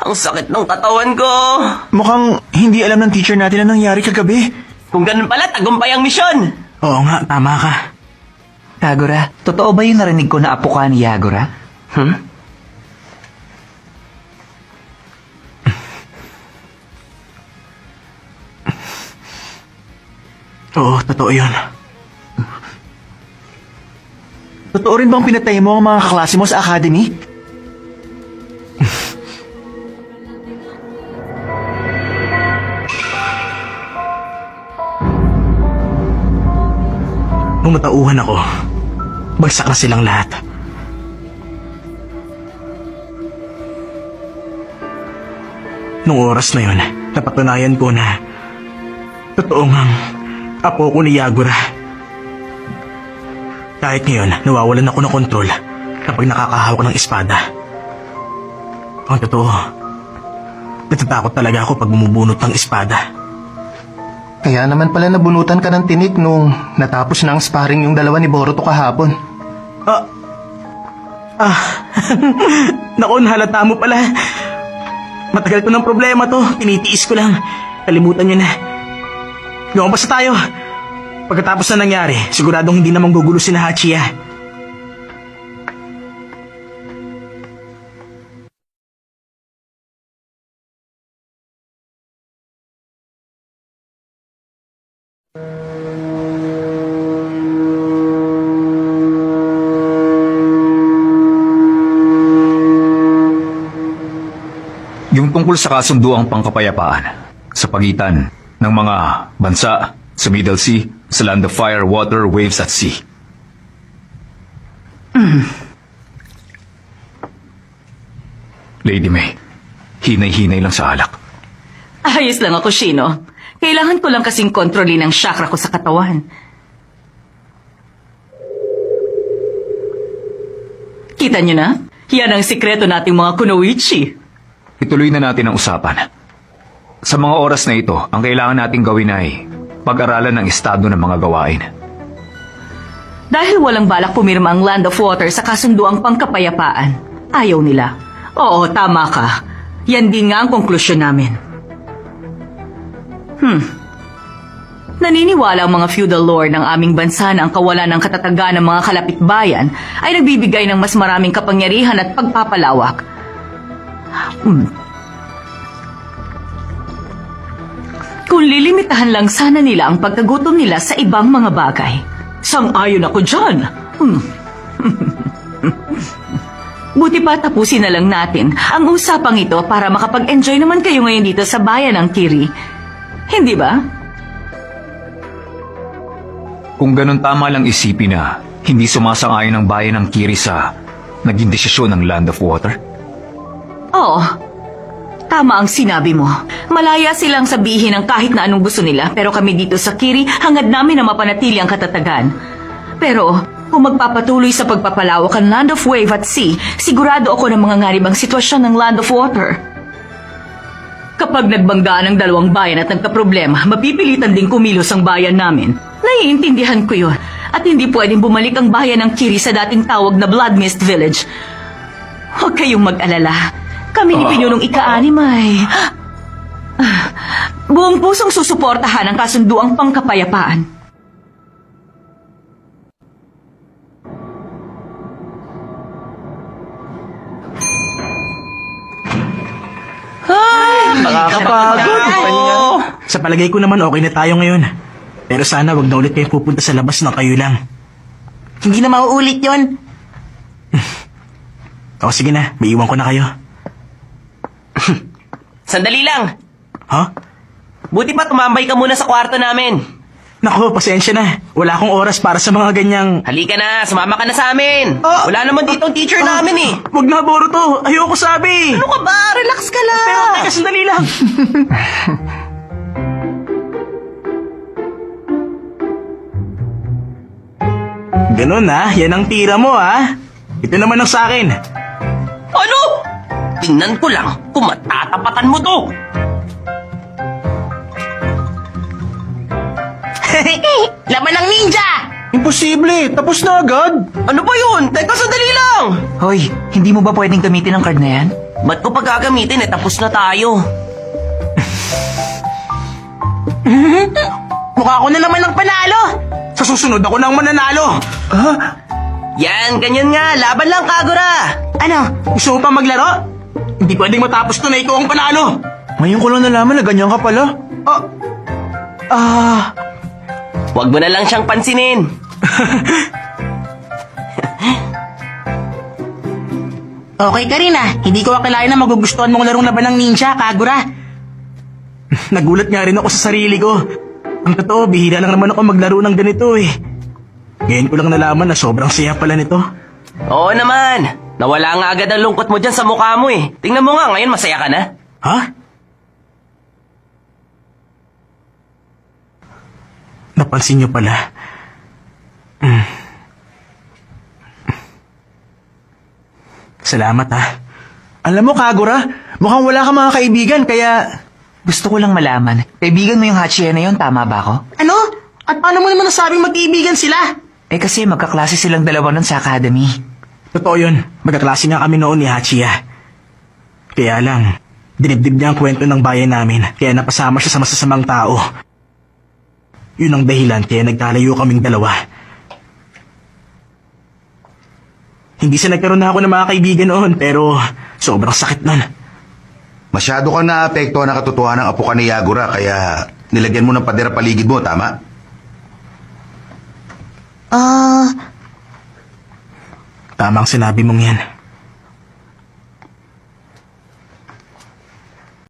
Ang sakit ng katawan ko. Mukhang hindi alam ng teacher natin na nangyari kagabi. Kung ganun pala, tagumpay ang misyon. Oo nga, tama ka. Yagura, totoo ba yung narinig ko na apo ka ni Yagura? Oo, totoo yun. Totoo rin bang pinatay mo ang mga kaklase mo sa academy? Nung natauhan ako, bagsak na silang lahat. Nung oras na yun, napatunayan ko na totoo ngang apo ko ni Yagura. Kahit ngayon, nawawalan ako ng kontrol kapag nakakahawak ng espada. Ang totoo, natatakot talaga ako pag bumubunot ng espada. Kaya naman pala nabunutan ka ng tinik nung natapos na ang sparring yung dalawa ni Boruto kahapon. Naku, halata mo pala. Matagal ko ng problema to, tinitiis ko lang. Kalimutan nyo na. Lumabas na tayo. Pagkatapos na nangyari, siguradong hindi na manggugulo si Hachiya. Yung tungkol sa kasunduang pangkapayapaan sa pagitan ng mga bansa sa Middle Sea, sa Land of Fire, Water, Waves at Sea. Lady May, hinay-hinay lang sa alak. Ayos lang ako, Shino. Kailangan ko lang kasing kontrolin ang chakra ko sa katawan. Kita niyo na? Yan ang sikreto nating mga kunoichi. Ituloy na natin ang usapan. Sa mga oras na ito, ang kailangan nating gawin ay pag-aralan ng estado ng mga gawain. Dahil walang balak pumirma ang Land of Water sa kasunduang pangkapayapaan, ayaw nila. Oo, tama ka. Yan din nga ang konklusyon namin. Naniniwala ang mga feudal lord ng aming bansa na ang kawalan ng katatagan ng mga kalapitbayan ay nagbibigay ng mas maraming kapangyarihan at pagpapalawak. Kung lilimitahan lang sana nila ang pagkagutom nila sa ibang mga bagay. Sang-ayon ako dyan. Buti pa tapusin na lang natin ang usapang ito para makapag-enjoy naman kayo ngayon dito sa bayan ng Kiri. Hindi ba? Kung ganun, tama lang isipin na hindi sumasang-ayon ang bayan ng Kiri sa naging desisyon ng Land of Water. Oo. Tama ang sinabi mo. Malaya silang sabihin ang kahit na anong gusto nila, pero kami dito sa Kiri hangad namin na mapanatili ang katatagan. Pero kung magpapatuloy sa pagpapalawak ang Land of Wave at Sea, sigurado ako ng mga ngaribang sitwasyon ng Land of Water. Kapag nagbanggaan ang dalawang bayan at nagkaproblema, mapipilitan din kumilos ang bayan namin. Naiintindihan ko yun. At hindi pwedeng bumalik ang bayan ng Kiri sa dating tawag na Blood Mist Village. Huwag kayong mag-alala. Kami ni Pinyonong Ika-6 ay buong pusong susuportahan ang kasunduang pangkapayapaan. Nakakapagod. Sa palagay ko naman okay na tayo ngayon. Pero sana wag na ulit kayo pupunta sa labas ng kayo lang. Hindi na mauulit yon. O sige na, may iwan ko na kayo. Sandali lang. Ha? Buti pa tumambay ka muna sa kwarto namin. Naku, pasensya na. Wala akong oras para sa mga ganyang... Halika na, sumama ka na sa amin. Ah! Wala naman dito ang teacher namin eh. Wag na, Boruto. Ayoko sabi. Ano ka ba? Relax ka lang. Pero teka, sandali lang. Ganun yan ang tira mo Ito naman ang sa akin. Ano? Tingnan ko lang kung matatapatan mo to. Laban ng ninja! Imposible, tapos na agad. Ano ba yun? Teka, sandali lang. Hoy, hindi mo ba pwedeng gamitin ang card na yan? Ba't ko pa gagamitin tapos na tayo. Mukha ko na naman ang panalo! Sa susunod ako nang mananalo! Yan, ganyan nga. Laban lang, Kagura. Ano? Gusto mo pa maglaro? Hindi pwedeng matapos to na ikaw ang panalo! Ngayon ko lang nalaman na ganyan ka pala. Huwag mo na lang siyang pansinin. Okay ka rin Hindi ko akalain na magugustuhan mong larong laban ng ninja, Kagura. Nagulat nga rin ako sa sarili ko. Ang totoo, bihira lang naman ako maglaro ng ganito Ngayon ko lang nalaman na sobrang saya pala nito. Oo naman. Nawala nga agad ang lungkot mo dyan sa mukha mo Tingnan mo nga, ngayon masaya ka na. Ha? Napansin niyo pala. Salamat Alam mo, Kagura, mukhang wala kang mga kaibigan, kaya... Gusto ko lang malaman. Kaibigan mo yung Hachiya na yun, tama ba ako? Ano? At paano mo naman nasabing magkaibigan sila? Eh kasi magkaklase silang dalawa nun sa academy. Totoo yun. Magkaklase nga kami noon ni Hachiya. Kaya lang, dinibdib niya ang kwento ng bayan namin, kaya napasama siya sa masasamang tao. Yun ang dahilan kaya nagkalayo kaming dalawa. Hindi siya nagkaroon na ako ng mga kaibigan noon, pero sobrang sakit nun. Masyado kang naapektuhan ng katotohanan ng apo ka ni Yagura, kaya nilagyan mo ng pader paligid mo, tama? Tama ang sinabi mong yan.